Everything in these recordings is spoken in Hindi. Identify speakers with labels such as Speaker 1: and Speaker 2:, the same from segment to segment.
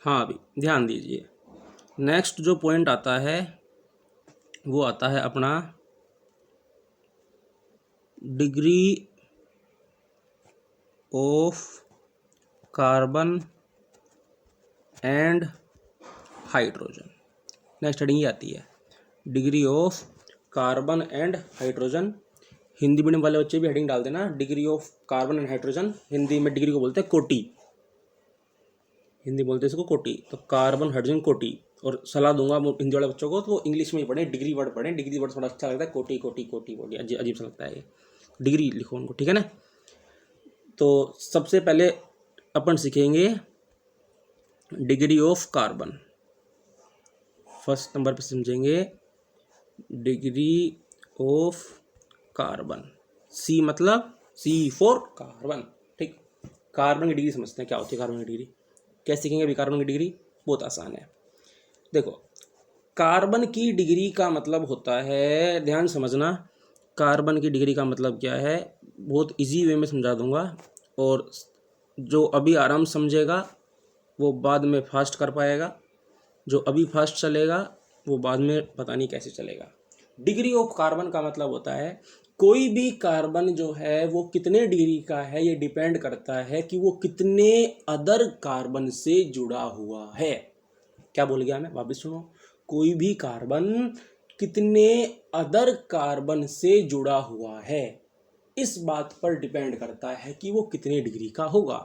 Speaker 1: हाँ अभी ध्यान दीजिए, नेक्स्ट जो पॉइंट आता है वो आता है अपना degree of carbon and hydrogen. Next heading ये आती है degree of carbon and hydrogen. Hindi medium वाले बच्चे भी हेडिंग डाल देना, degree of carbon and hydrogen. Hindi में डिग्री को बोलते हैं कोटि, हिंदी बोलते हैं इसको कोटि, तो कार्बन हाइड्रोजन कोटि। और सलाह दूंगा हिंदी वाले बच्चों को तो वो इंग्लिश में ही पढ़ें, डिग्री वर्ड पढ़ें, डिग्री वर्ड थोड़ा अच्छा लगता है, कोटि कोटि कोटि कोटि अजीब सा लगता है ये, डिग्री लिखो उनको, ठीक है ना। तो सबसे पहले अपन सीखेंगे degree of carbon. First number पे समझेंगे डिग्री ऑफ कार्बन। सी मतलब सी फॉर कार्बन, ठीक। कार्बन की डिग्री समझते हैं क्या होती है, कार्बन की डिग्री कैसे सीखेंगे अभी। कार्बन की डिग्री बहुत आसान है, देखो कार्बन की डिग्री का मतलब होता है, ध्यान समझना, कार्बन की डिग्री का मतलब क्या है, बहुत इजी वे में समझा दूंगा। और जो अभी आराम समझेगा वो बाद में फास्ट कर पाएगा, जो अभी फास्ट चलेगा वो बाद में पता नहीं कैसे चलेगा। डिग्री ऑफ कार्बन का मतलब होता है कोई भी कार्बन जो है वो कितने डिग्री का है, ये डिपेंड करता है कि वो कितने अदर कार्बन से जुड़ा हुआ है। क्या बोल गया मैं, वापस सुनो, कोई भी कार्बन कितने अदर कार्बन से जुड़ा हुआ है, इस बात पर डिपेंड करता है कि वो कितने डिग्री का होगा।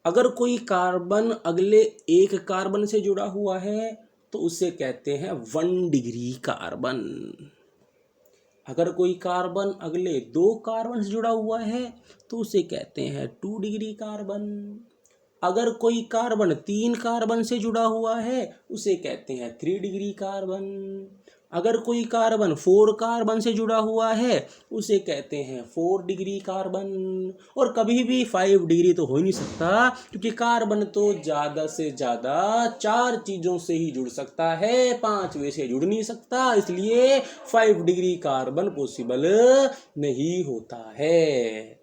Speaker 1: अगर कोई कार्बन अगले एक कार्बन से जुड़ा हुआ है तो उसे कहते हैं 1 डिग्री कार्बन। अगर कोई कार्बन अगले 2 कार्बन से जुड़ा हुआ है तो उसे कहते हैं 2 डिग्री कार्बन। अगर कोई कार्बन 3 कार्बन से जुड़ा हुआ है उसे कहते हैं 3 डिग्री कार्बन। अगर कोई कार्बन 4 कार्बन से जुड़ा हुआ है उसे कहते हैं 4 डिग्री कार्बन। और कभी भी 5 डिग्री तो हो ही नहीं सकता, क्योंकि कार्बन तो ज़्यादा से ज़्यादा 4 चीज़ों से ही जुड़ सकता है, 5वें से जुड़ नहीं सकता, इसलिए 5 डिग्री कार्बन पॉसिबल नहीं होता है।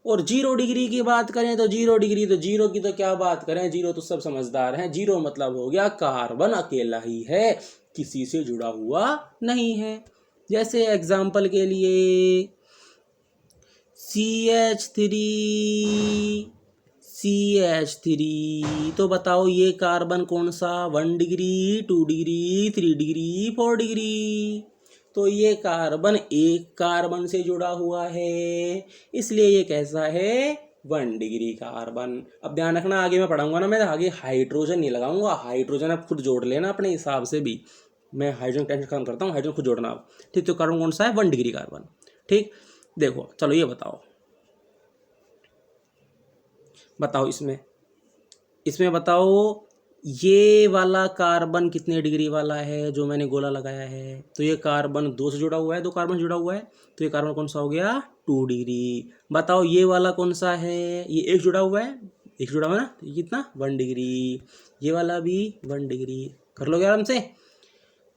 Speaker 1: और 0 डिग्री की बात करें तो 0 डिग्री, तो 0 की तो क्या बात करें, 0 तो सब समझदार हैं, 0 मतलब हो गया कार्बन अकेला ही है, किसी से जुड़ा हुआ नहीं है। जैसे एग्जाम्पल के लिए CH3, CH3, तो बताओ ये कार्बन कौन सा, 1 डिग्री, 2 डिग्री, 3 डिग्री, 4 डिग्री। तो ये कार्बन एक कार्बन से जुड़ा हुआ है, इसलिए ये कैसा है, 1 डिग्री कार्बन। अब ध्यान रखना आगे मैं पढ़ाऊंगा ना, मैं आगे हाइड्रोजन नहीं लगाऊंगा, हाइड्रोजन आप खुद जोड़ लेना अपने हिसाब से भी, मैं हाइड्रोजन टेंशन खत्म करता हूँ, हाइड्रोजन खुद जोड़ना आप, ठीक। तो कार्बन कौन सा है, 1 डिग्री कार्बन, ठीक। देखो चलो ये बताओ इसमें बताओ ये वाला कार्बन कितने डिग्री वाला है जो मैंने गोला लगाया है। तो ये कार्बन 2 से जुड़ा हुआ है, 2 कार्बन जुड़ा हुआ है, तो ये कार्बन कौन सा हो गया, 2 डिग्री। बताओ ये वाला कौन सा है, ये एक जुड़ा हुआ है, एक जुड़ा हुआ है ना, तो ये कितना, 1 डिग्री। ये वाला भी 1 डिग्री, कर लोगे आराम से।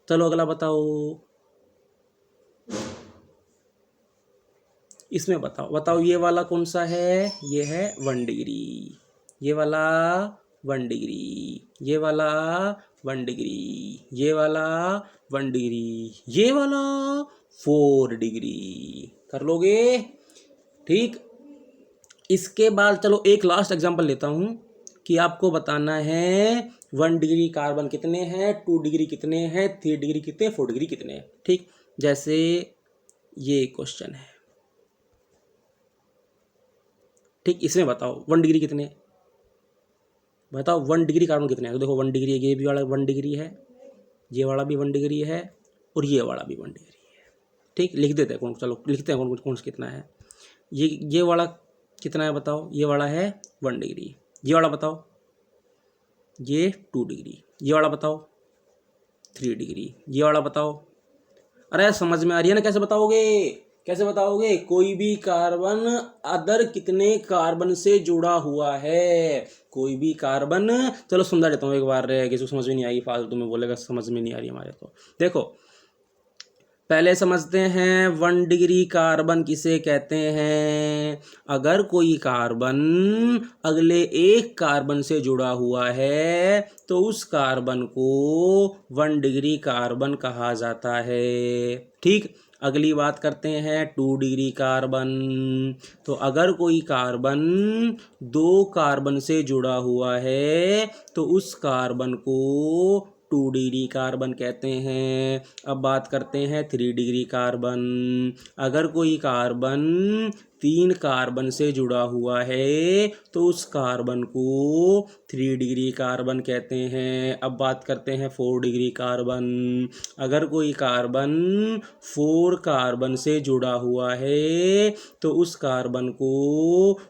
Speaker 1: चलो अगला बताओ, इसमें बताओ ये वाला कौन सा है, ये है 1 डिग्री, ये वाला 1 डिग्री, ये वाला 1 डिग्री, ये वाला 1 डिग्री, ये वाला 4 डिग्री, कर लोगे, ठीक। इसके बाद चलो एक लास्ट एग्जांपल लेता हूँ कि आपको बताना है 1 डिग्री कार्बन कितने हैं, 2 डिग्री कितने हैं, 3 डिग्री कितने, 4 डिग्री कितने हैं, ठीक। जैसे ये क्वेश्चन है, ठीक। इसमें बताओ 1 डिग्री कितने, बताओ 1 डिग्री कार्बन कितने हैं। तो देखो 1 डिग्री, ये भी वाला 1 डिग्री है, ये वाला भी 1 डिग्री है, और ये वाला भी 1 डिग्री है, ठीक। लिख देते हैं कौन, चलो लिखते हैं कौन सा कितना है। ये वाला कितना है बताओ, ये वाला है 1 डिग्री, ये वाला बताओ, ये 2 डिग्री, ये वाला बताओ 3 डिग्री, ये वाला बताओ। अरे समझ में आ रही है ना, कैसे बताओगे, कैसे बताओगे, कोई भी कार्बन अदर कितने कार्बन से जुड़ा हुआ है, कोई भी कार्बन, चलो समझा देता हूँ एक बार, किसी को समझ में नहीं आई फालतू में बोलेगा समझ में नहीं आ रही हमारे, तो देखो पहले समझते हैं 1 डिग्री कार्बन किसे कहते हैं। अगर कोई कार्बन अगले एक कार्बन से जुड़ा हुआ है तो उस कार्बन को 1 डिग्री कार्बन कहा जाता है। ठीक, अगली बात करते हैं 2 डिग्री कार्बन। तो अगर कोई कार्बन 2 कार्बन से जुड़ा हुआ है तो उस कार्बन को 2 डिग्री कार्बन कहते हैं। अब बात करते हैं 3 डिग्री कार्बन। अगर कोई कार्बन 3 कार्बन से जुड़ा हुआ है तो उस कार्बन को 3 डिग्री कार्बन कहते हैं। अब बात करते हैं 4 डिग्री कार्बन। अगर कोई कार्बन 4 कार्बन से जुड़ा हुआ है तो उस कार्बन को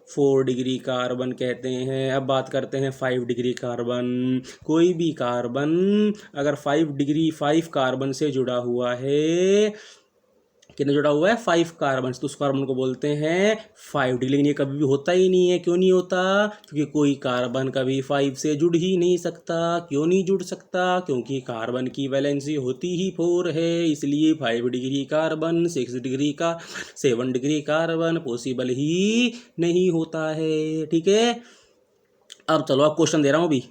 Speaker 1: 4 डिग्री कार्बन कहते हैं। अब बात करते हैं 5 डिग्री कार्बन। कोई भी कार्बन अगर 5 कार्बन से जुड़ा हुआ है, कितने जुड़ा हुआ है 5 कार्बन, तो उस कार्बन को बोलते हैं 5 डिग्री। लेकिन ये कभी भी होता ही नहीं है। क्यों नहीं होता? क्योंकि कोई कार्बन कभी 5 से जुड़ ही नहीं सकता। क्यों नहीं जुड़ सकता? क्योंकि कार्बन की वैलेंसी होती ही 4 है। इसलिए 5 डिग्री कार्बन 6 डिग्री का 7 डिग्री कार्बन पॉसिबल ही नहीं होता है। ठीक है, अब चलो आप क्वेश्चन दे रहा हूँ, अभी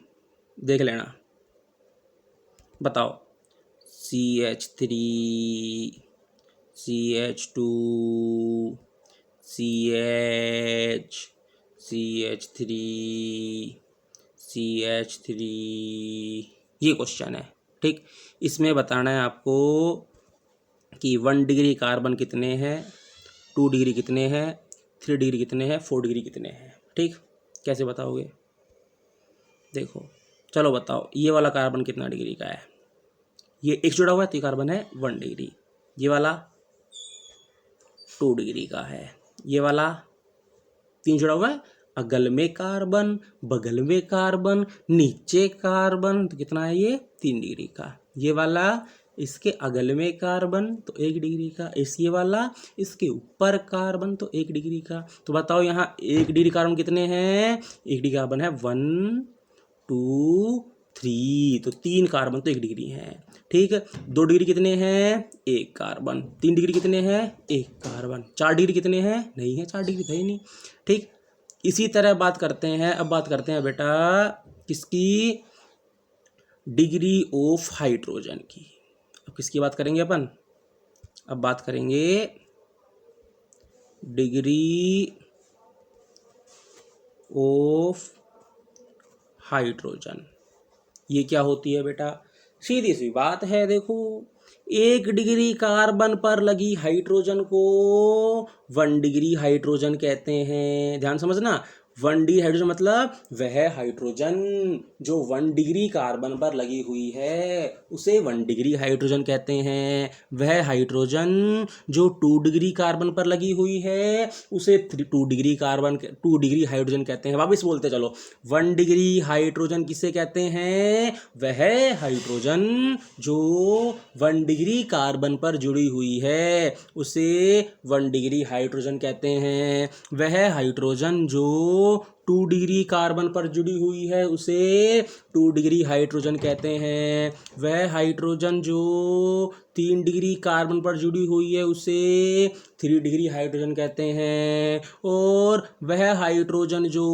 Speaker 1: देख लेना। बताओ, CH3 CH2 CH CH3 CH3, ये क्वेश्चन है। ठीक, इसमें बताना है आपको कि 1 डिग्री कार्बन कितने हैं, 2 डिग्री कितने हैं, 3 डिग्री कितने हैं, 4 डिग्री कितने हैं। ठीक, कैसे बताओगे? देखो, चलो बताओ, ये वाला कार्बन कितना डिग्री का है? ये एक जुड़ा हुआ है तो ये कार्बन है 1 डिग्री। ये वाला 2 डिग्री का है। ये वाला 3 जुड़ा हुआ है, अगल में कार्बन, बगल में कार्बन, नीचे कार्बन, तो कितना है ये 3 डिग्री का। ये वाला इसके अगल में कार्बन तो 1 डिग्री का, ये वाला इसके ऊपर कार्बन तो 1 डिग्री का। तो बताओ यहाँ 1 डिग्री कार्बन कितने हैं? 1 डिग्री कार्बन है 1 2 3, तो 3 कार्बन तो 1 डिग्री है। ठीक, 2 डिग्री कितने हैं? 1 कार्बन। 3 डिग्री कितने हैं? 1 कार्बन। 4 डिग्री कितने हैं? नहीं है, 4 डिग्री था ही नहीं। ठीक, इसी तरह बात करते हैं। अब बात करते हैं बेटा किसकी? डिग्री ऑफ हाइड्रोजन की। अब किसकी बात करेंगे अपन? अब बात करेंगे डिग्री ऑफ हाइड्रोजन। ये क्या होती है बेटा? सीधी सी बात है, देखो 1 डिग्री कार्बन पर लगी हाइड्रोजन को 1 डिग्री हाइड्रोजन कहते हैं। ध्यान समझना, 1 डिग्री हाइड्रोजन मतलब वह हाइड्रोजन जो 1 डिग्री कार्बन पर लगी हुई है उसे 1 डिग्री हाइड्रोजन कहते हैं। वह हाइड्रोजन जो 2 डिग्री कार्बन पर लगी हुई है उसे 2 डिग्री हाइड्रोजन कहते हैं। वापिस बोलते चलो, 1 डिग्री हाइड्रोजन किसे कहते हैं? वह हाइड्रोजन जो 1 डिग्री कार्बन पर जुड़ी हुई है उसे 1 डिग्री हाइड्रोजन कहते हैं। वह हाइड्रोजन जो 2 डिग्री कार्बन पर जुड़ी हुई है उसे 2 डिग्री हाइड्रोजन कहते हैं। वह हाइड्रोजन जो 3 डिग्री कार्बन पर जुड़ी हुई है उसे 3 डिग्री हाइड्रोजन कहते हैं। और वह हाइड्रोजन जो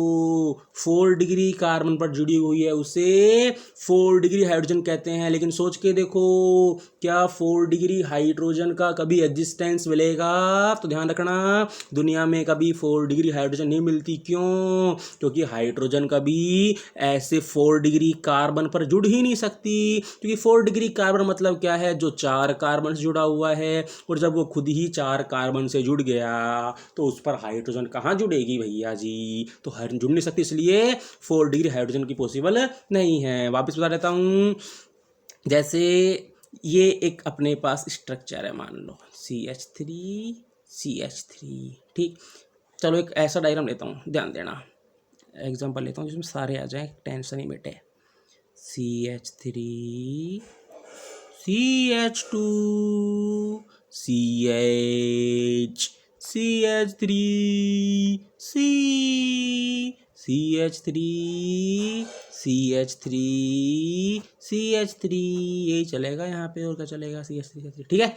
Speaker 1: 4 डिग्री कार्बन पर जुड़ी हुई है उसे 4 डिग्री हाइड्रोजन कहते हैं। लेकिन सोच के देखो, क्या 4 डिग्री हाइड्रोजन का कभी एग्जिस्टेंस मिलेगा? तो ध्यान रखना, दुनिया में कभी 4 डिग्री हाइड्रोजन नहीं मिलती। क्यों? क्योंकि हाइड्रोजन कभी ऐसे 4 डिग्री कार्बन पर जुड़ ही नहीं सकती। क्योंकि 4 डिग्री कार्बन मतलब क्या है? जो 4 कार्बन से जुड़ा हुआ है, और जब वो खुद ही 4 कार्बन से जुड़ गया तो उस पर हाइड्रोजन कहाँ जुड़ेगी भैया जी? तो हर जुड़ नहीं सकती, इसलिए 4 डिग्री हाइड्रोजन की पॉसिबल नहीं है। वापस बता देता हूँ, जैसे ये एक अपने पास स्ट्रक्चर है, मान लो CH3 CH3। ठीक, चलो एक ऐसा डायग्राम लेता हूँ, ध्यान देना। एग्जांपल लेता हूँ जिसमें सारे आ जाए, टेंशन ही मिटे। CH3 CH2 CH CH3 C CH3 CH3 CH3, यही चलेगा यहाँ पे, और क्या चलेगा? CH3 CH3। ठीक है,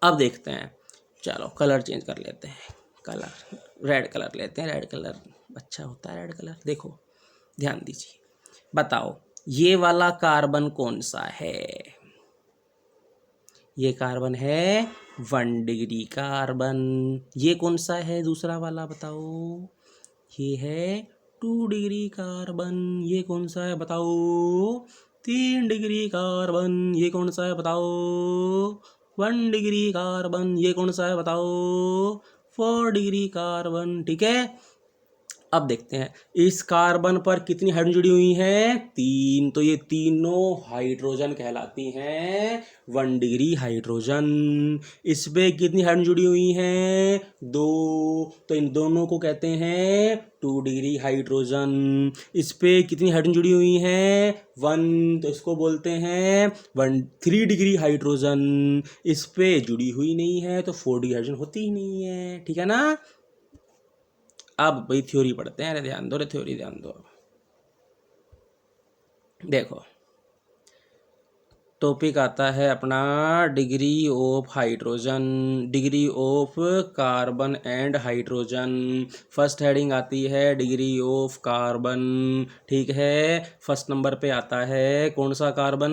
Speaker 1: अब देखते हैं, चलो कलर चेंज कर लेते हैं, कलर रेड कलर लेते हैं, रेड कलर अच्छा होता है रेड कलर। देखो ध्यान दीजिए, बताओ ये वाला कार्बन कौन सा है? ये कार्बन है 1 डिग्री कार्बन। ये कौन सा है दूसरा वाला बताओ? ये है 2 डिग्री कार्बन। ये कौन सा है बताओ? 3 डिग्री कार्बन। ये कौन सा है बताओ? 1 डिग्री कार्बन। ये कौन सा है बताओ? 4 डिग्री कार्बन। ठीक है, अब देखते हैं इस कार्बन पर कितनी हाइड्रोजन जुड़ी हुई हैं? 3। तो ये तीनों हाइड्रोजन कहलाती हैं 1 डिग्री हाइड्रोजन। इस पे कितनी हाइड्रोजन जुड़ी हुई हैं? 2। तो इन दोनों को कहते हैं 2 डिग्री हाइड्रोजन। इस पे कितनी हाइड्रोजन जुड़ी हुई हैं? 1। तो इसको बोलते हैं 3 डिग्री हाइड्रोजन। इस पे जुड़ी हुई नहीं है तो 4 डिग्री हाइड्रोजन होती ही नहीं है। ठीक है ना? अब भाई थ्योरी पढ़ते हैं। अरे ध्यान दो, रे थ्योरी ध्यान दो। देखो टॉपिक आता है अपना degree of hydrogen, degree of carbon and hydrogen. First heading आती है डिग्री ऑफ कार्बन। ठीक है, फर्स्ट नंबर पे आता है कौन सा कार्बन?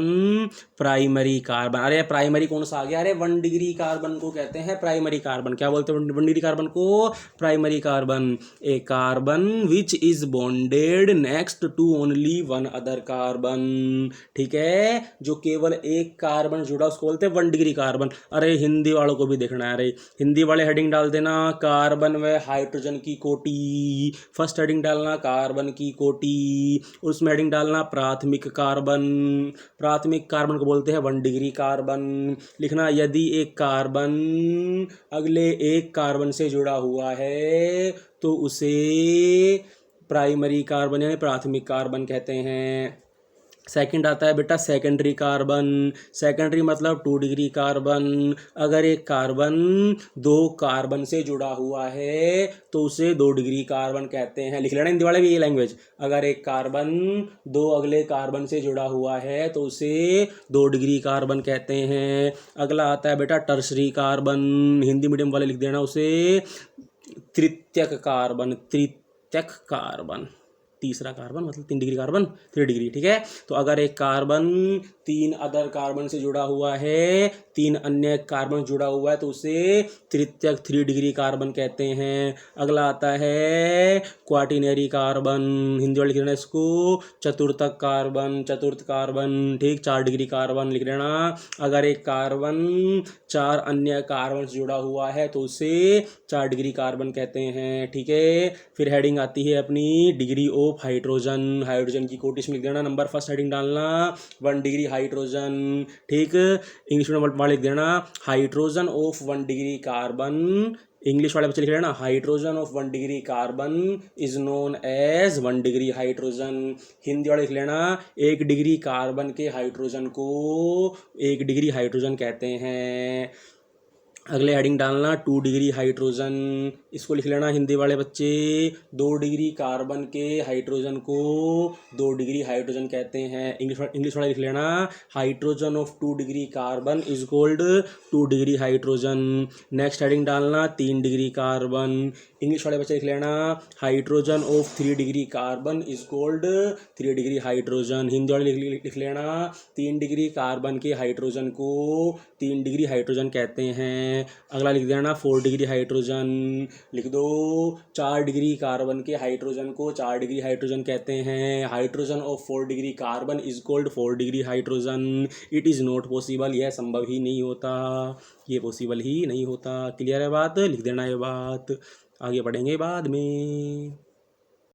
Speaker 1: Primary carbon. अरे प्राइमरी कौन सा आ गया? अरे 1 डिग्री कार्बन को कहते हैं प्राइमरी कार्बन। क्या बोलते हैं 1 डिग्री कार्बन को? Primary carbon. A carbon which is bonded next to only one other carbon. ठीक है, जो केवल एक कार्बन जुड़ा उसको बोलते हैं 1 डिग्री कार्बन। अरे हिंदी वालों को भी देखना है, अरे हिंदी वाले हेडिंग डाल देना कार्बन व हाइड्रोजन की कोटि। फर्स्ट हेडिंग डालना कार्बन की कोटि, उसमें हेडिंग डालना प्राथमिक कार्बन। प्राथमिक कार्बन को बोलते हैं 1 डिग्री कार्बन। लिखना यदि एक कार्बन अगले एक कार्बन से जुड़ा हुआ है तो उसे प्राइमरी कार्बन यानी प्राथमिक कार्बन कहते हैं। सेकंड आता है बेटा सेकेंडरी कार्बन। सेकेंडरी मतलब 2 डिग्री कार्बन। अगर एक कार्बन 2 कार्बन से जुड़ा हुआ है तो उसे 2 डिग्री कार्बन कहते हैं। लिख लेना हिंदी वाले भी ये लैंग्वेज। अगर एक कार्बन 2 अगले कार्बन से जुड़ा हुआ है तो उसे 2 डिग्री कार्बन कहते हैं। अगला आता है बेटा टर्सरी कार्बन। हिंदी मीडियम वाले लिख देना उसे तृतीयक कार्बन। तृतीयक कार्बन, तीसरा कार्बन मतलब 3 डिग्री कार्बन, 3 डिग्री। ठीक है, तो अगर एक कार्बन 3 अदर कार्बन से जुड़ा हुआ है, 3 अन्य कार्बन जुड़ा हुआ है तो उसे तृतीयक 3 डिग्री कार्बन कहते हैं। अगला आता है क्वाटिनरी कार्बन। हिंदी वाले लिख लेना इसको चतुर्थक कार्बन। चतुर्थ कार्बन, ठीक, 4 डिग्री कार्बन लिख लेना। अगर एक कार्बन 4 अन्य कार्बन से जुड़ा हुआ है तो उसे 4 डिग्री कार्बन कहते हैं। ठीक है, फिर हेडिंग आती है अपनी डिग्री ऑफ हाइड्रोजन। हाइड्रोजन की कोटि में लिख देना नंबर फर्स्ट हेडिंग डालना 1 डिग्री हाइड्रोजन। ठीक, इंग्लिश में वर्ड लिख देना hydrogen of 1 degree carbon. English वाले बच्चे लिख लेना hydrogen of 1 degree carbon is known as 1 degree hydrogen. Hindi वाले लिख लेना 1 डिग्री कार्बन के हाइड्रोजन को 1 डिग्री हाइड्रोजन कहते हैं। अगले हेडिंग डालना 2 डिग्री हाइड्रोजन। इसको लिख लेना हिंदी वाले बच्चे 2 डिग्री कार्बन के हाइड्रोजन को 2 डिग्री हाइड्रोजन कहते हैं। इंग्लिश वाले लिख लेना hydrogen of 2 degree carbon is called 2 degree hydrogen. Next heading डालना 3 डिग्री कार्बन। इंग्लिश वाले बच्चे लिख लेना hydrogen of 3 degree carbon is called 3 degree hydrogen. Hindi वाले लिख लेना 3 डिग्री कार्बन के हाइड्रोजन को 3 डिग्री हाइड्रोजन कहते हैं। अगला लिख देना 4 डिग्री हाइड्रोजन। लिख दो 4 डिग्री कार्बन के हाइड्रोजन को 4 डिग्री हाइड्रोजन कहते हैं। Hydrogen of 4 degree carbon is called 4 degree hydrogen. It is not possible, यह संभव ही नहीं होता, ये पॉसिबल ही नहीं होता। क्लियर है बात? लिख देना ये बात, आगे पढ़ेंगे बाद में।